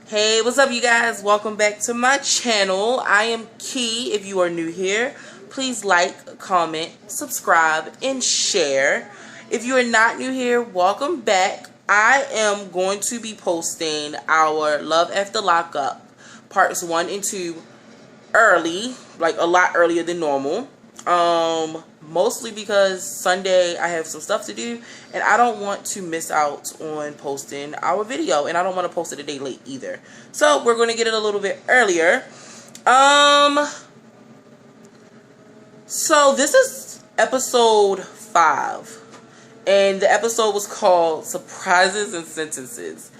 Hey, what's up, you guys? Welcome back to my channel. I am Key. If you are new here, please like, comment, subscribe, and share. If you are not new here, welcome back. I am going to be posting our Love After Lockup parts 1 and 2 early, like a lot earlier than normal. Mostly because Sunday I have some stuff to do and I don't want to miss out on posting our video, and I don't want to post it a day late either. So we're going to get it a little bit earlier. So this is episode 5, and the episode was called Surprises and Sentences.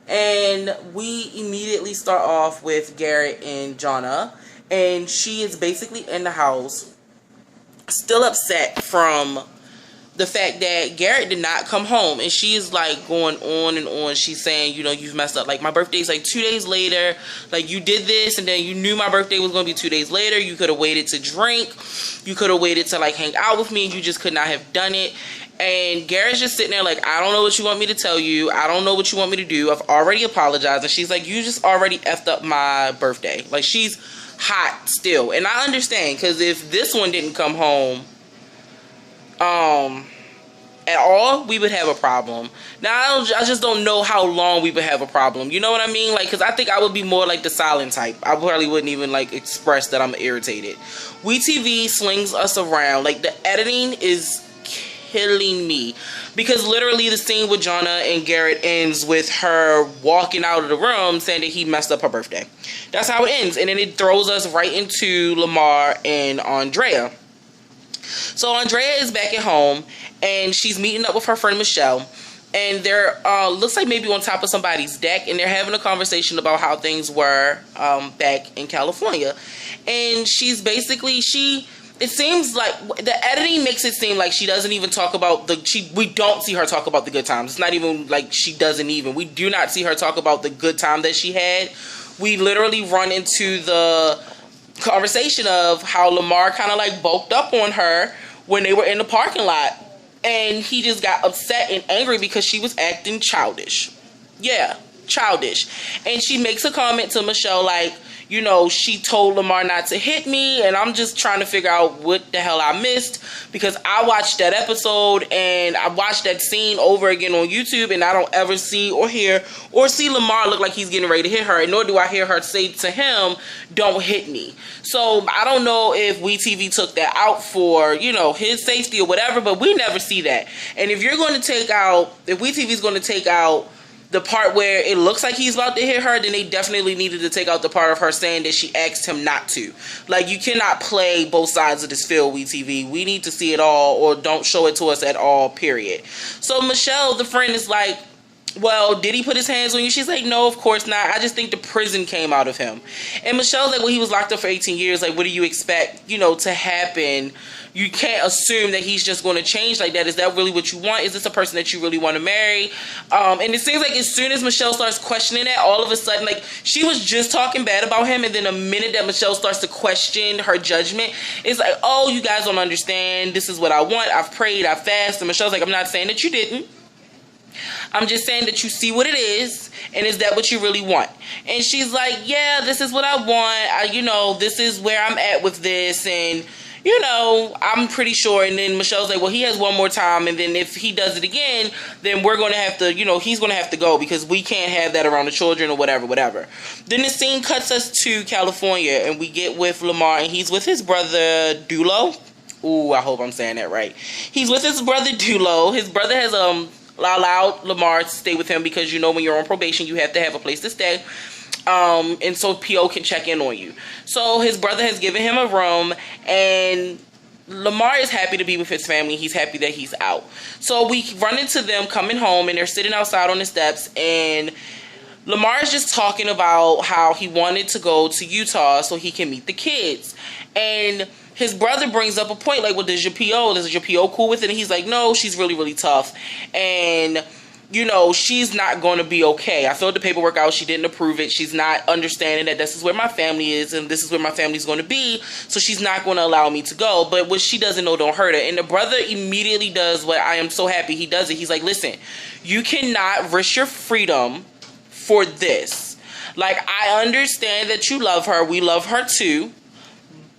And we immediately start off with Garrett and Jonna, and she is basically in the house still upset from the fact that Garrett did not come home, and she is like going on and on. She's saying, you know, you've messed up. Like, my birthday's like 2 days later. Like, you did this, and then you knew my birthday was going to be 2 days later. You could have waited to drink. You could have waited to like hang out with me, and you just could not have done it. And Garrett's just sitting there like, I don't know what you want me to tell you. I don't know what you want me to do. I've already apologized. And she's like, you just already effed up my birthday. Like, she's hot still. And I understand, because if this one didn't come home at all, we would have a problem. Now, I just don't know how long we would have a problem. You know what I mean? Like, because I think I would be more like the silent type. I probably wouldn't even like express that I'm irritated. WeTV slings us around. Like, the editing is killing me, because literally the scene with Jonna and Garrett ends with her walking out of the room saying that he messed up her birthday. That's how it ends. And then it throws us right into Lamar and Andrea. So Andrea is back at home, and she's meeting up with her friend Michelle, and they're looks like maybe on top of somebody's deck, and they're having a conversation about how things were back in California. And she's basically, it seems like the editing makes it seem like she doesn't even talk about we don't see her talk about the good times. It's not even like we do not see her talk about the good time that she had. We literally run into the conversation of how Lamar kind of like bulked up on her when they were in the parking lot, and he just got upset and angry because she was acting childish. Yeah, childish. And she makes a comment to Michelle like, you know, she told Lamar not to hit me, and I'm just trying to figure out what the hell I missed, because I watched that episode and I watched that scene over again on YouTube, and I don't ever see or hear or see Lamar look like he's getting ready to hit her, and nor do I hear her say to him, don't hit me. So I don't know if WeTV took that out for, you know, his safety or whatever, but we never see that. And if you're going to take out, if WeTV is going to take out the part where it looks like he's about to hit her, then they definitely needed to take out the part of her saying that she asked him not to. Like, you cannot play both sides of this field, WeTV. We need to see it all, or don't show it to us at all, period. So Michelle, the friend, is like, well, did he put his hands on you? She's like, no, of course not. I just think the prison came out of him. And Michelle's like, well, he was locked up for 18 years. Like, what do you expect, you know, to happen? You can't assume that he's just going to change like that. Is that really what you want? Is this a person that you really want to marry? And it seems like as soon as Michelle starts questioning that, all of a sudden, like, she was just talking bad about him, and then a minute that Michelle starts to question her judgment, it's like, oh, you guys don't understand. This is what I want. I've prayed. I've fasted. And Michelle's like, I'm not saying that you didn't. I'm just saying that you see what it is, and is that what you really want? And she's like, yeah, this is what I want. You know, this is where I'm at with this, and, you know, I'm pretty sure. And then Michelle's like, well, he has one more time, and then if he does it again, then we're going to have to, you know, he's going to have to go, because we can't have that around the children or whatever. Then the scene cuts us to California, and we get with Lamar, and he's with his brother Dulo. Ooh, I hope I'm saying that right. He's with his brother Dulo. His brother has allowed Lamar to stay with him, because, you know, when you're on probation, you have to have a place to stay. And so PO can check in on you. So his brother has given him a room, and Lamar is happy to be with his family. He's happy that he's out. So we run into them coming home, and they're sitting outside on the steps, and Lamar is just talking about how he wanted to go to Utah so he can meet the kids. And his brother brings up a point like, well, is your PO cool with it? And he's like, no, she's really, really tough. And, you know, she's not going to be okay. I filled the paperwork out. She didn't approve it. She's not understanding that this is where my family is, and this is where my family's going to be. So she's not going to allow me to go. But what she doesn't know don't hurt her. And the brother immediately does what I am so happy he does it. He's like, listen, you cannot risk your freedom for this. Like, I understand that you love her. We love her too.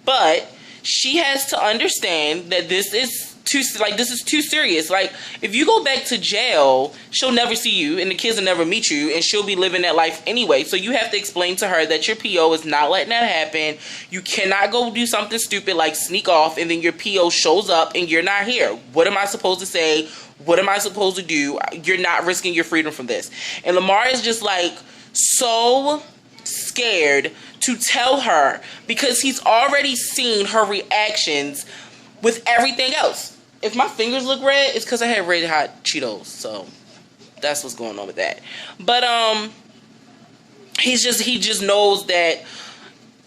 But she has to understand that this is too serious. Like, if you go back to jail, she'll never see you and the kids will never meet you, and she'll be living that life anyway. So you have to explain to her that your PO is not letting that happen. You cannot go do something stupid like sneak off and then your PO shows up and you're not here. What am I supposed to say? What am I supposed to do? You're not risking your freedom from this. And Lamar is just like so scared to tell her because he's already seen her reactions with everything else. If my fingers look red, it's because I had red hot Cheetos. So that's what's going on with that. But he just knows that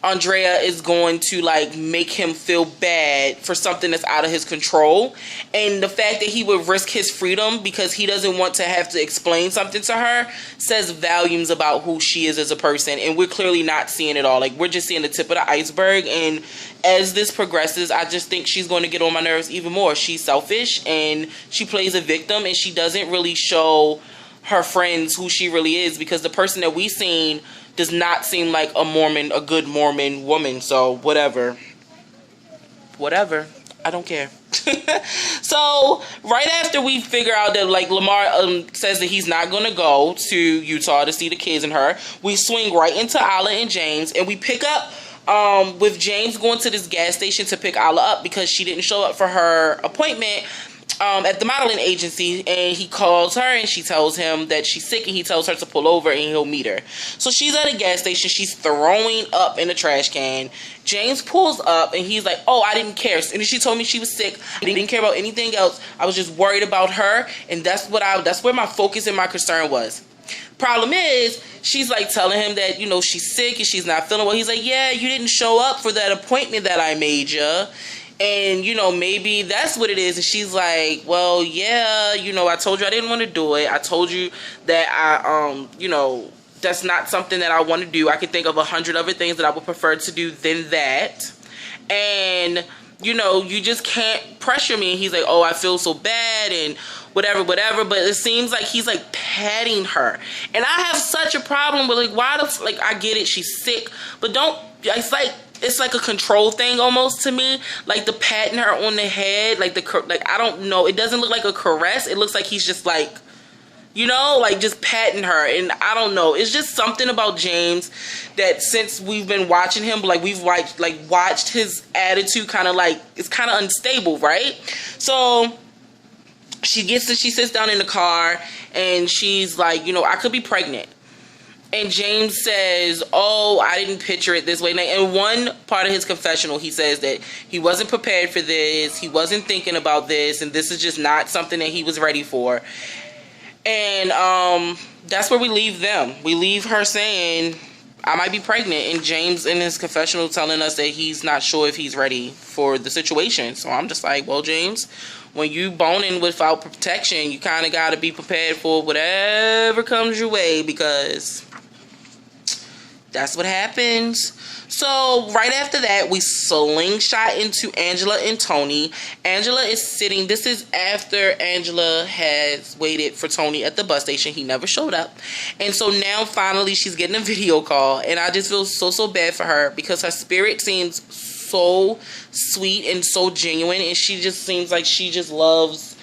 Andrea is going to like make him feel bad for something that's out of his control, and the fact that he would risk his freedom because he doesn't want to have to explain something to her says volumes about who she is as a person. And we're clearly not seeing it all. Like, we're just seeing the tip of the iceberg, and as this progresses, I just think she's going to get on my nerves even more. She's selfish and she plays a victim, and she doesn't really show her friends who she really is, because the person that we've seen does not seem like a good Mormon woman. So whatever, I don't care. So right after we figure out that like Lamar says that he's not gonna go to Utah to see the kids and her, we swing right into Alla and James, and we pick up with James going to this gas station to pick Alla up because she didn't show up for her appointment at the modeling agency, and he calls her and she tells him that she's sick, and he tells her to pull over and he'll meet her. So she's at a gas station, she's throwing up in a trash can. James pulls up and he's like, oh, I didn't care. And she told me she was sick. I didn't care about anything else. I was just worried about her, and that's where my focus and my concern was. Problem is, she's like telling him that, you know, she's sick and she's not feeling well. He's like, yeah, you didn't show up for that appointment that I made you. And, you know, maybe that's what it is. And she's like, well, yeah, you know, I told you I didn't want to do it. I told you that you know, that's not something that I want to do. I can think of 100 other things that I would prefer to do than that. And, you know, you just can't pressure me. And he's like, oh, I feel so bad and whatever. But it seems like he's like patting her. And I have such a problem with like, like, I get it, she's sick, but it's like a control thing almost to me, like the patting her on the head, like I don't know, it doesn't look like a caress. It looks like he's just like, you know, like just patting her. And I don't know, it's just something about James that since we've been watching him, like we've watched his attitude kind of like, it's kind of unstable, right? So she sits down in the car and she's like, you know, I could be pregnant. And James says, oh, I didn't picture it this way. And one part of his confessional, he says that he wasn't prepared for this. He wasn't thinking about this. And this is just not something that he was ready for. And that's where we leave them. We leave her saying, I might be pregnant. And James in his confessional telling us that he's not sure if he's ready for the situation. So I'm just like, well, James, when you boning without protection, you kind of got to be prepared for whatever comes your way, because that's what happens. So right after that, we slingshot into Angela and Tony. Angela is sitting, this is after Angela has waited for Tony at the bus station. He never showed up. And so now finally she's getting a video call, and I just feel so bad for her, because her spirit seems so sweet and so genuine, and she just seems like she just loves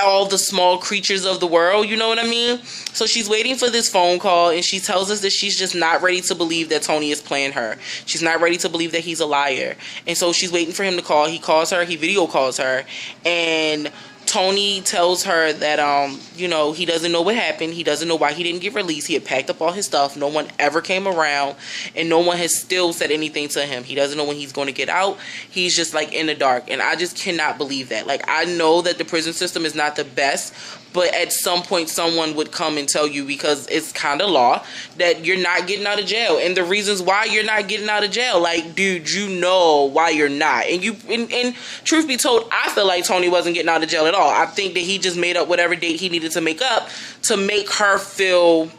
all the small creatures of the world, you know what I mean? So she's waiting for this phone call, and she tells us that she's just not ready to believe that Tony is playing her. She's not ready to believe that he's a liar. And so she's waiting for him to call. He calls her, he video calls her, and Tony tells her that, you know, he doesn't know what happened. He doesn't know why he didn't get released. He had packed up all his stuff. No one ever came around, and no one has still said anything to him. He doesn't know when he's going to get out. He's just like in the dark, and I just cannot believe that. Like, I know that the prison system is not the best, but at some point someone would come and tell you, because it's kind of law, that you're not getting out of jail. And the reasons why you're not getting out of jail, like, dude, you know why you're not. And truth be told, I feel like Tony wasn't getting out of jail at all. I think that he just made up whatever date he needed to make up to make her feel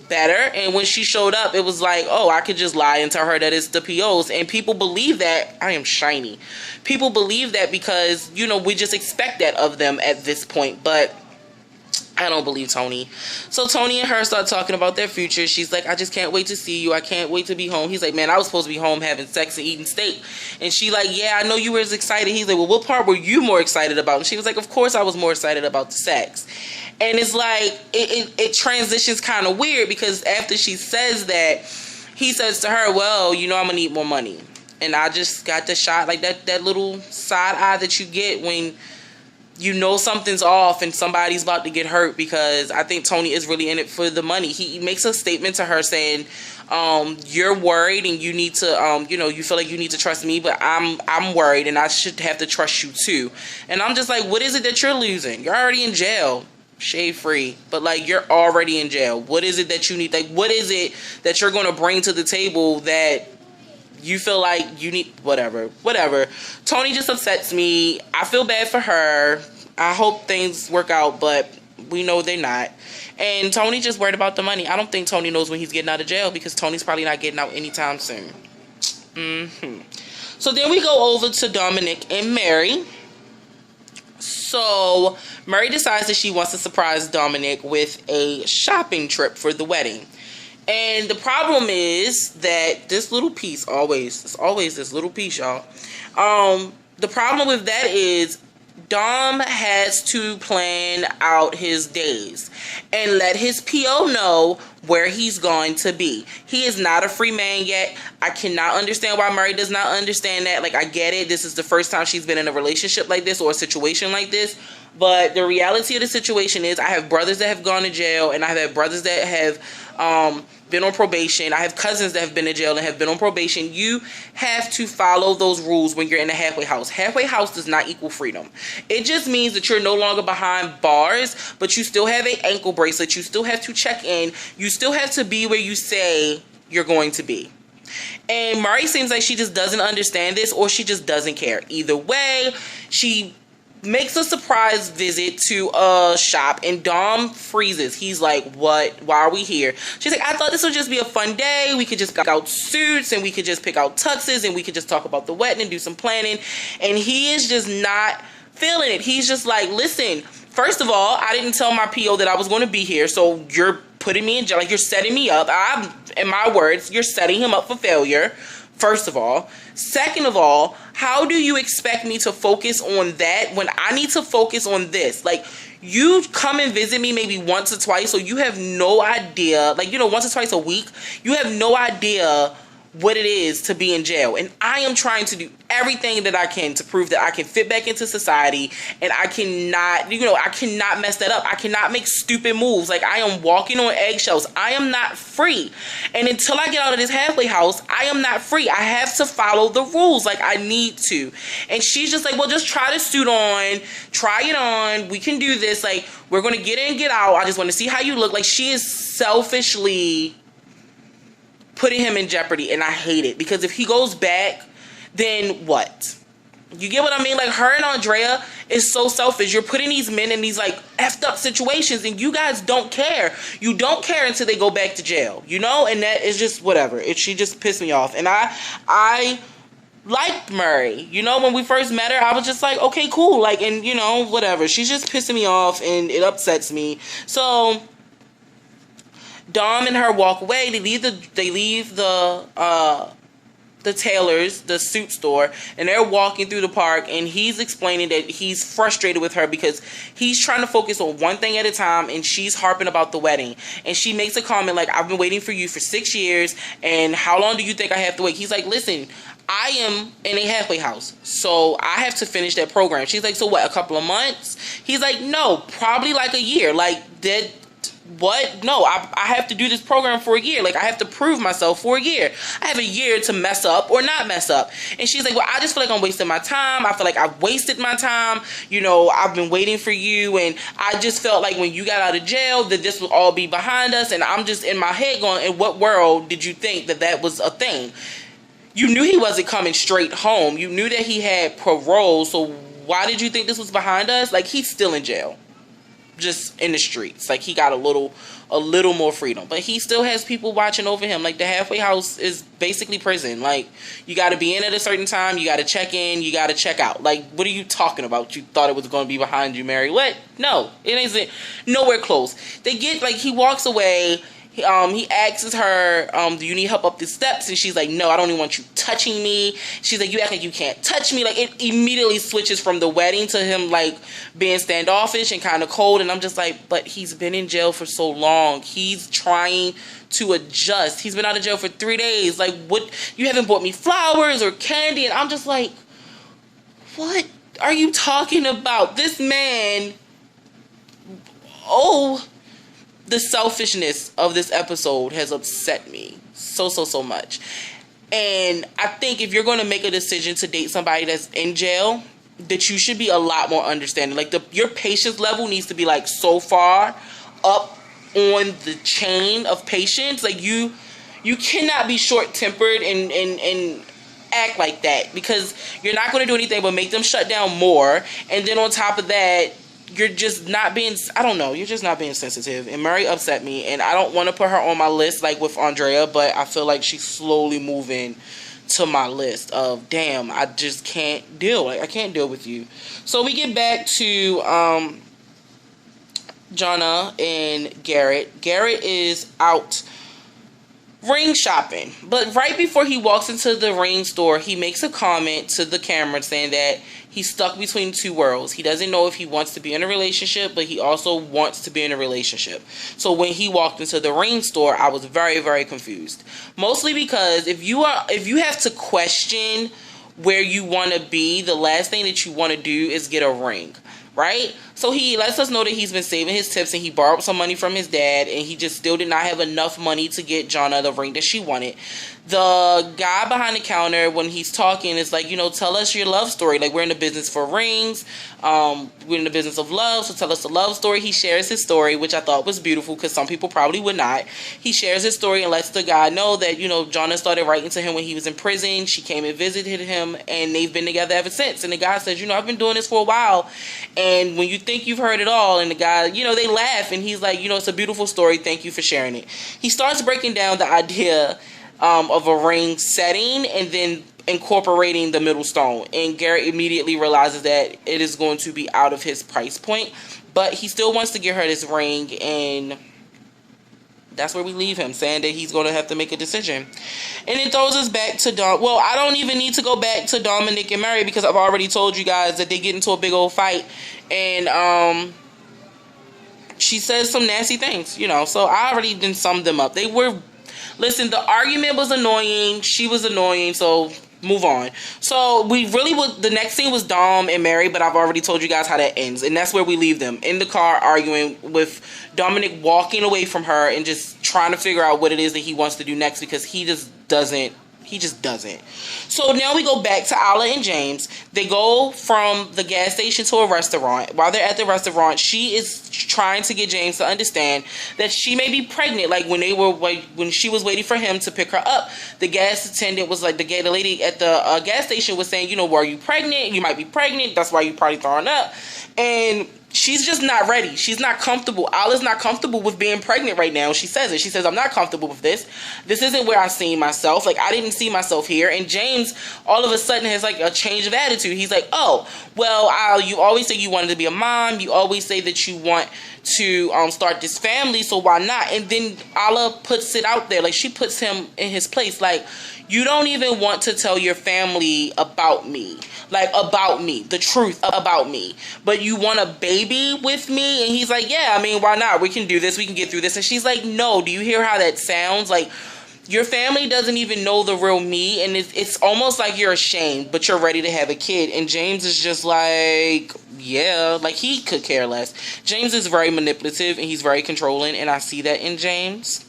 better. And when she showed up, it was like, oh, I could just lie and tell her that it's the POs. And people believe that. I am shiny. People believe that because, you know, we just expect that of them at this point. But I don't believe Tony. So Tony and her start talking about their future. She's like, I just can't wait to see you. I can't wait to be home. He's like, man, I was supposed to be home having sex and eating steak. And she like, yeah, I know you were as excited. He's like, well, what part were you more excited about? And she was like, of course I was more excited about the sex. And it's like, it transitions kind of weird, because after she says that, he says to her, well, you know, I'm going to need more money. And I just got the shot, like that little side eye that you get when you know something's off and somebody's about to get hurt, because I think Tony is really in it for the money. He makes a statement to her saying, you're worried and you need to, you know, you feel like you need to trust me, but I'm worried and I should have to trust you too. And I'm just like, what is it that you're losing? You're already in jail. Shade free, but like, you're already in jail. What is it that you need? Like, what is it that you're going to bring to the table that you feel like you need? Whatever. Tony just upsets me. I feel bad for her. I hope things work out, but we know they're not. And Tony just worried about the money. I don't think Tony knows when he's getting out of jail, because Tony's probably not getting out anytime soon. So then we go over to Dominic and Mary. So Mary decides that she wants to surprise Dominic with a shopping trip for the wedding. And the problem is that this little piece, it's always this little piece, y'all. The problem with that is Dom has to plan out his days and let his PO know where he's going to be. He is not a free man yet. I cannot understand why Mary does not understand that. Like, I get it. This is the first time she's been in a relationship like this or a situation like this. But the reality of the situation is, I have brothers that have gone to jail, and I have had brothers that have been on probation. I have cousins that have been to jail and have been on probation. You have to follow those rules when you're in a halfway house. Halfway house does not equal freedom. It just means that you're no longer behind bars, but you still have an ankle bracelet. You still have to check in. You still have to be where you say you're going to be. And Mari seems like she just doesn't understand this, or she just doesn't care. Either way, she makes a surprise visit to a shop, and Dom freezes. He's like, what? Why are we here? She's like, I thought this would just be a fun day. We could just pick out suits, and we could just pick out tuxes, and we could just talk about the wedding and do some planning. And he is just not feeling it. He's just like, listen, first of all, I didn't tell my PO that I was going to be here, so you're putting me in jail. Like, you're setting me up. In my words, you're setting him up for failure, first of all. Second of all, how do you expect me to focus on that when I need to focus on this? Like, you come and visit me maybe once or twice, so you have no idea, like, you know, once or twice a week, you have no idea what it is to be in jail. And I am trying to do everything that I can to prove that I can fit back into society, and I cannot, you know, I cannot mess that up. I cannot make stupid moves. Like, I am walking on eggshells. I am not free. And until I get out of this halfway house, I am not free. I have to follow the rules. Like, I need to. And she's just like, well, just try the suit on. Try it on. We can do this. Like, we're going to get in, get out. I just want to see how you look. Like, she is selfishly putting him in jeopardy, and I hate it, because if he goes back, then what? You get what I mean? Like, her and Andrea is so selfish. You're putting these men in these, like, effed up situations, and you guys don't care. You don't care until they go back to jail, you know? And that is just whatever. She just pissed me off. And I liked Murray. You know, when we first met her, I was just like, okay, cool. Like, and, you know, whatever. She's just pissing me off, and it upsets me. So Dom and her walk away. They leave the tailor's, the suit store, and they're walking through the park, and he's explaining that he's frustrated with her because he's trying to focus on one thing at a time, and she's harping about the wedding. And she makes a comment like, I've been waiting for you for 6 years, and how long do you think I have to wait? He's like, listen, I am in a halfway house, so I have to finish that program. She's like, so what, a couple of months? He's like, no, probably like a year. Like, what? No, I have to do this program for a year. Like, I have to prove myself for a year. I have a year to mess up or not mess up. And she's like, well, I just feel like I'm wasting my time. I feel like I've wasted my time. You know, I've been waiting for you, and I just felt like when you got out of jail that this would all be behind us, and I'm just in my head going, in what world did you think that that was a thing? You knew he wasn't coming straight home. You knew that he had parole, so why did you think this was behind us? Like, he's still in jail. just in the streets. Like, he got a little more freedom, but he still has people watching over him. Like, the halfway house is basically prison. Like, you got to be in at a certain time, you got to check in, you got to check out. Like, what are you talking about? You thought it was going to be behind you, Mary? What? No, it isn't. Nowhere close. They get, like, he walks away. He asks her, do you need help up the steps? And she's like, no, I don't even want you touching me. She's like, you act like you can't touch me. Like, it immediately switches from the wedding to him, like, being standoffish and kind of cold. And I'm just like, but he's been in jail for so long. He's trying to adjust. He's been out of jail for 3 days. Like, what? You haven't bought me flowers or candy. And I'm just like, what are you talking about? This man, the selfishness of this episode has upset me so much. And I think if you're going to make a decision to date somebody that's in jail, that you should be a lot more understanding. Like, your patience level needs to be, like, so far up on the chain of patience. Like, you cannot be short-tempered and act like that, because you're not going to do anything but make them shut down more. And then on top of that, you're just not being, I don't know, you're just not being sensitive. And Murray upset me, and I don't want to put her on my list like with Andrea, but I feel like she's slowly moving to my list of, damn, I just can't deal. Like, I can't deal with you. So we get back to Jonna and Garrett. Garrett is out ring shopping, but right before he walks into the ring store, he makes a comment to the camera saying that he's stuck between two worlds. He doesn't know if he wants to be in a relationship, but he also wants to be in a relationship. So when he walked into the ring store, I was very, very confused. Mostly because if you have to question where you want to be, the last thing that you want to do is get a ring, right? So he lets us know that he's been saving his tips, and he borrowed some money from his dad, and he just still did not have enough money to get Jonna the ring that she wanted. The guy behind the counter, when he's talking, is like, tell us your love story. Like, we're in the business for rings. We're in the business of love, so tell us the love story. He shares his story, which I thought was beautiful, because some people probably would not. He shares his story and lets the guy know that, Jonna started writing to him when he was in prison. She came and visited him, and they've been together ever since. And the guy says, I've been doing this for a while, and when you think you've heard it all, and the guy, they laugh, and he's like, it's a beautiful story. Thank you for sharing it. He starts breaking down the idea of a ring setting and then incorporating the middle stone, and Garrett immediately realizes that it is going to be out of his price point, but he still wants to get her this ring, and that's where we leave him, saying that he's going to have to make a decision. And it throws us back to well, I don't even need to go back to Dominic and Mary, because I've already told you guys that they get into a big old fight, and she says some nasty things, so I already done summed them up. Listen, the argument was annoying. She was annoying. So move on. So the next scene was Dom and Mary, but I've already told you guys how that ends. And that's where we leave them, in the car arguing, with Dominic walking away from her and just trying to figure out what it is that he wants to do next, because he just doesn't. So now we go back to Alla and James. They go from the gas station to a restaurant. While they're at the restaurant, she is trying to get James to understand that she may be pregnant. Like, when she was waiting for him to pick her up, the gas attendant was like, the lady at the gas station was saying, are you pregnant? You might be pregnant. That's why you probably throwing up. And she's just not ready. She's not comfortable. Alla's not comfortable with being pregnant right now. She says it. She says, I'm not comfortable with this. This isn't where I see myself. Like, I didn't see myself here. And James, all of a sudden, has like a change of attitude. He's like, oh, well, you always say you wanted to be a mom. You always say that you want to start this family. So why not? And then Alla puts it out there. Like, she puts him in his place. Like, you don't even want to tell your family about me. Like, about me. The truth about me. But you want a baby with me? And he's like, yeah, I mean, why not? We can do this. We can get through this. And she's like, no. Do you hear how that sounds? Like, your family doesn't even know the real me. And it's almost like you're ashamed, but you're ready to have a kid. And James is just like, yeah. Like, he could care less. James is very manipulative, and he's very controlling. And I see that in James.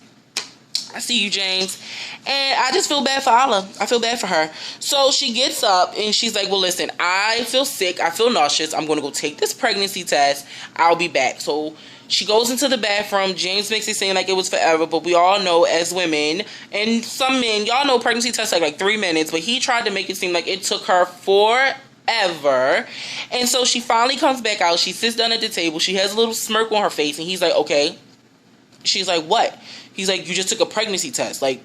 I see you, James. And I just feel bad for Alla. I feel bad for her. So she gets up and she's like, well, listen, I feel sick. I feel nauseous. I'm going to go take this pregnancy test. I'll be back. So she goes into the bathroom. James makes it seem like it was forever, but we all know as women and some men, y'all know pregnancy tests take like 3 minutes, but he tried to make it seem like it took her forever. forever. And so she finally comes back out. She sits down at the table. She has a little smirk on her face. And he's like, okay. She's like, what? He's like, you just took a pregnancy test. Like,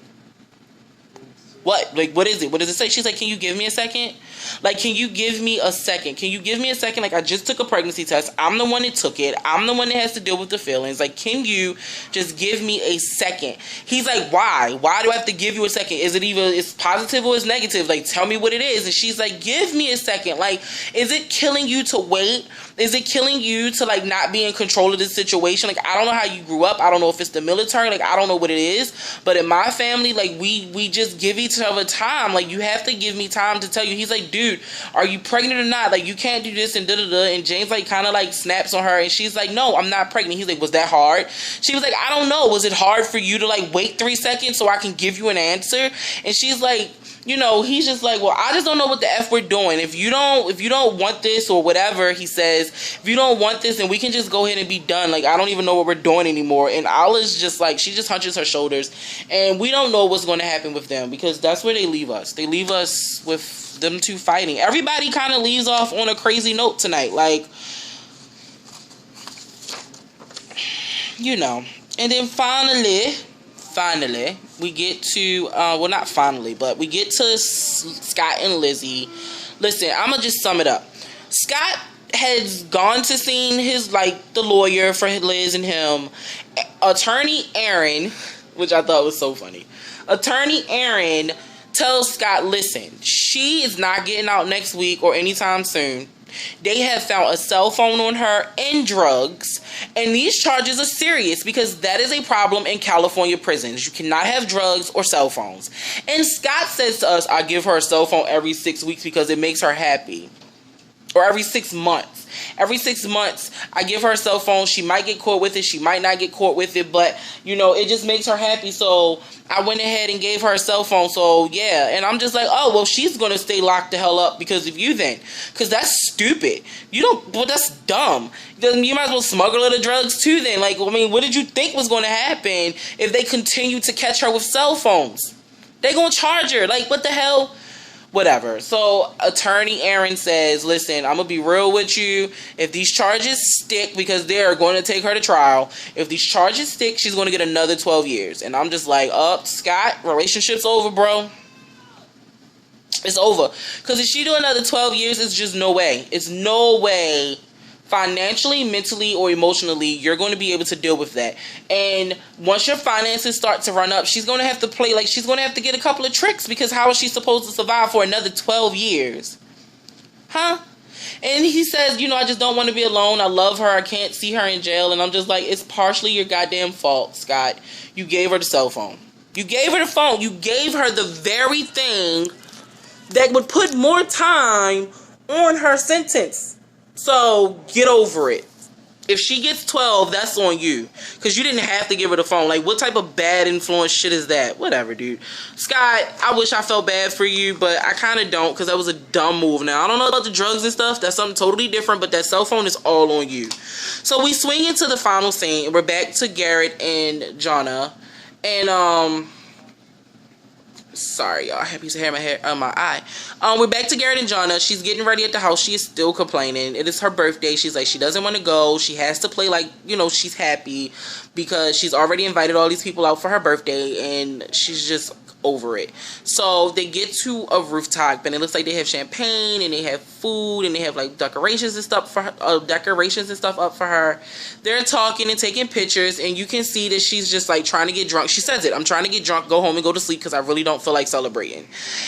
what? Like, what is it? What does it say? She's like, can you give me a second? Like, can you give me a second? Can you give me a second? Like, I just took a pregnancy test. I'm the one that took it. I'm the one that has to deal with the feelings. Like, can you just give me a second? He's like, why? Why do I have to give you a second? Is it either it's positive or it's negative? Like, tell me what it is. And she's like, give me a second. Like, is it killing you to wait? Is it killing you to, like, not be in control of this situation? Like, I don't know how you grew up. I don't know if it's the military. Like, I don't know what it is. But in my family, like, we just give each other time. Like, you have to give me time to tell you. He's like, dude, are you pregnant or not? Like, you can't do this and da-da-da. And James, like, kind of, like, snaps on her. And she's like, no, I'm not pregnant. He's like, was that hard? She was like, I don't know. Was it hard for you to, like, wait 3 seconds so I can give you an answer? And she's like, you know, he's just like, well, I just don't know what the F we're doing. If you don't want this or whatever, he says, if you don't want this, then we can just go ahead and be done. Like, I don't even know what we're doing anymore. And Allah's just like, she just hunches her shoulders. And we don't know what's going to happen with them because that's where they leave us. They leave us with them two fighting. Everybody kind of leaves off on a crazy note tonight. Like, you know. And then finally, we get to, well, not finally, but we get to Scott and Lizzie. Listen, I'm going to just sum it up. Scott has gone to see his, like, the lawyer for Liz and him. Attorney Aaron, which I thought was so funny. Attorney Aaron tells Scott, listen, she is not getting out next week or anytime soon. They have found a cell phone on her and drugs, and these charges are serious because that is a problem in California prisons. You cannot have drugs or cell phones. And Scott says to us, I give her a cell phone every 6 weeks because it makes her happy. Or every 6 months. Every 6 months, I give her a cell phone. She might get caught with it. She might not get caught with it. But, you know, it just makes her happy. So I went ahead and gave her a cell phone. So, yeah. And I'm just like, oh, well, she's going to stay locked the hell up because of you then. Because that's stupid. Well, that's dumb. You might as well smuggle her the drugs too then. Like, I mean, what did you think was going to happen if they continue to catch her with cell phones? They're going to charge her. Like, what the hell? Whatever. So Attorney Aaron says, listen, I'm going to be real with you. If these charges stick, because they're going to take her to trial, if these charges stick, she's going to get another 12 years. And I'm just like, Scott, relationship's over, bro. It's over. Because if she do another 12 years, it's just no way. It's no way. Financially, mentally, or emotionally, you're going to be able to deal with that. And once your finances start to run up, she's going to have to play, like, she's going to have to get a couple of tricks because how is she supposed to survive for another 12 years? Huh? And he says, you know, I just don't want to be alone. I love her. I can't see her in jail. And I'm just like, it's partially your goddamn fault, Scott. You gave her the cell phone. You gave her the phone. You gave her the very thing that would put more time on her sentence. So, get over it. If she gets 12, that's on you. Because you didn't have to give her the phone. Like, what type of bad influence shit is that? Whatever, dude. Scott, I wish I felt bad for you, but I kind of don't because that was a dumb move. Now, I don't know about the drugs and stuff. That's something totally different, but that cell phone is all on you. So, we swing into the final scene. We're back to Garrett and Jonna. And, sorry, y'all. Happy to hair on my eye. We're back to Garrett and Jonna. She's getting ready at the house. She is still complaining. It is her birthday. She's like, she doesn't want to go. She has to play like, you know, she's happy because she's already invited all these people out for her birthday and she's just over it. So they get to a rooftop and it looks like they have champagne and they have food and they have like decorations and stuff for her, up for her. They're talking and taking pictures and you can see that she's just like trying to get drunk. She says it, I'm trying to get drunk, go home and go to sleep because I really don't feel like celebrating.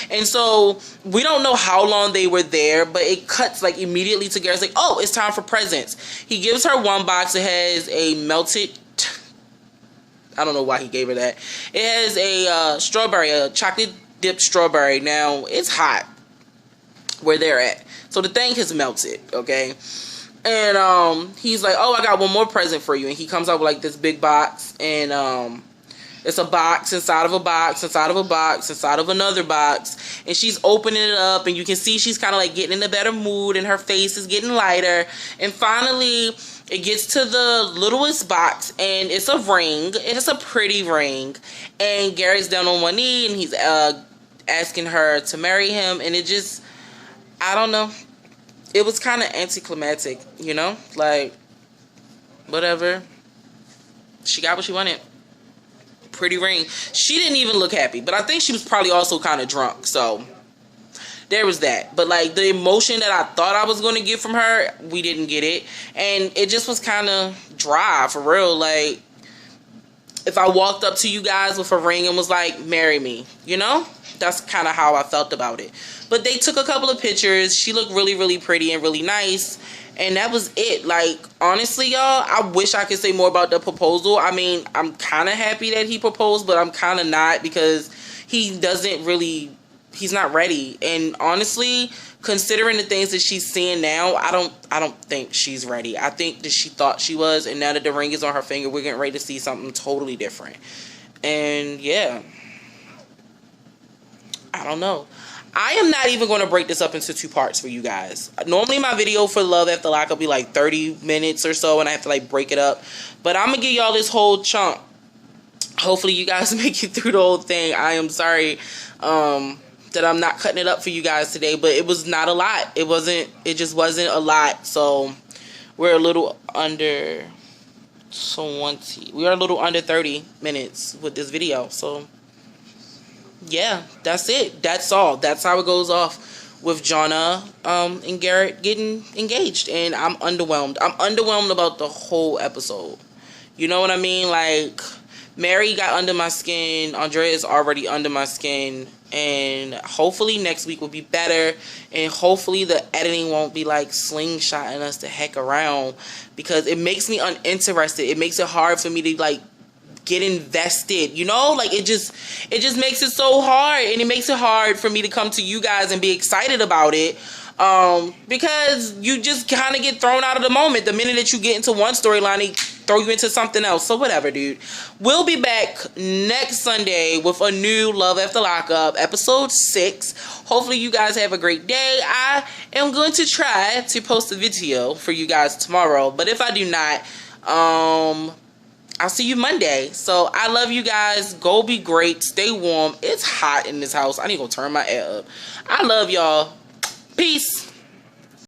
And so we don't know how long they were there, but it cuts like immediately to Garrett's like, oh, it's time for presents. He gives her one box. It has a melted, I don't know why he gave her that. It has a strawberry, a chocolate dipped strawberry. Now, it's hot where they're at. So the thing has melted, okay? And he's like, oh, I got one more present for you. And he comes out with like this big box. And it's a box inside of a box, inside of a box, inside of another box. And she's opening it up. And you can see she's kind of like getting in a better mood. And her face is getting lighter. And finally, it gets to the littlest box, and it's a ring. It's a pretty ring. And Gary's down on one knee, and he's asking her to marry him. And it just, I don't know. it was kind of anticlimactic, you know? Like, whatever. She got what she wanted. Pretty ring. She didn't even look happy, but I think she was probably also kind of drunk, so there was that. But like the emotion that I thought I was going to get from her, we didn't get it, and it just was kind of dry, for real. Like, if I walked up to you guys with a ring and was like, marry me, you know? That's kind of how I felt about it. But they took a couple of pictures. She looked really, really pretty and really nice. And that was it. Like, honestly, y'all, I wish I could say more about the proposal. I mean, I'm kind of happy that he proposed, but I'm kind of not, because he's not ready. And honestly, considering the things that she's seeing now, I don't think she's ready. I think that she thought she was, and now that the ring is on her finger, we're getting ready to see something totally different. And yeah, I don't know. I am not even going to break this up into 2 parts for you guys. Normally my video for Love After Lockup will be like 30 minutes or so, and I have to like break it up. But I'm going to give y'all this whole chunk. Hopefully you guys make it through the whole thing. I am sorry that I'm not cutting it up for you guys today, but it was not a lot. It just wasn't a lot. So we're a little under 20. We are a little under 30 minutes with this video. So yeah, that's it. That's all. That's how it goes off with Jonna and Garrett getting engaged. And I'm underwhelmed. I'm underwhelmed about the whole episode. You know what I mean? Like, Mary got under my skin. Andrea is already under my skin. And hopefully next week will be better. And hopefully the editing won't be like slingshotting us the heck around. Because it makes me uninterested. It makes it hard for me to like get invested, you know? Like, it just makes it so hard, and it makes it hard for me to come to you guys and be excited about it, because you just kind of get thrown out of the moment. The minute that you get into one storyline, they throw you into something else. So whatever, dude. We'll be back next Sunday with a new Love After Lockup, episode 6. Hopefully you guys have a great day. I am going to try to post a video for you guys tomorrow, but if I do not, I'll see you Monday. So I love you guys. Go be great. Stay warm. It's hot in this house. I need to go turn my air up. I love y'all. Peace.